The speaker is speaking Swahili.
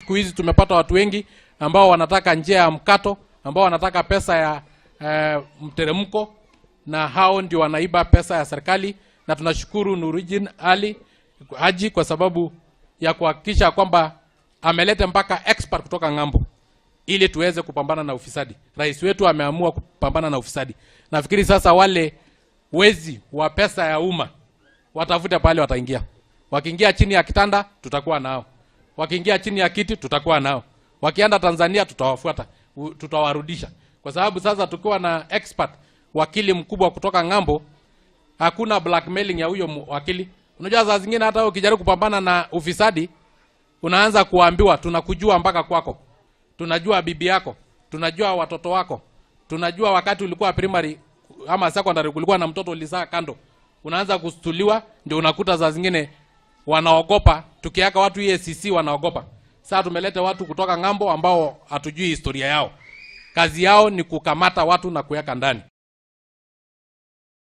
siku hizi tumepata watu wengi ambao wanataka njia ya mkato, ambao wanataka pesa ya mteremko, na hao ndio wanaiba pesa ya serikali. Na tunashukuru Noordin Haji kwa sababu ya kuhakikisha kwamba ameleta mpaka expert kutoka ngambo ili tuweze kupambana na ufisadi. Rais wetu ameamua kupambana na ufisadi. Nafikiri sasa wale wezi wa pesa ya umma watafute pale wataingia. Wakiingia chini ya kitanda tutakuwa nao. Wakiingia chini ya kiti tutakuwa nao. Wakienda Tanzania tutawafuata, tutawarudisha. Kwa sababu sasa tukiwa na expert, wakili mkubwa kutoka ngambo, hakuna blackmailing ya huyo wakili. Unajua saa zingine hata ukijaribu kupambana na ufisadi unaanza kuambiwa tunakujua mpaka kwako. Tunajua bibi yako, tunajua watoto wako, tunajua wakati ulikuwa primary ama secondary kulikuwa na mtoto ulizaa kando. Unaanza kustuliwa, ndio unakuta saa zingine wanaogopa. Tukiaka watu EACC wanaogopa. Sasa tumeleta watu kutoka ngambo ambao hatujui historia yao. Kazi yao ni kukamata watu na kuweka ndani.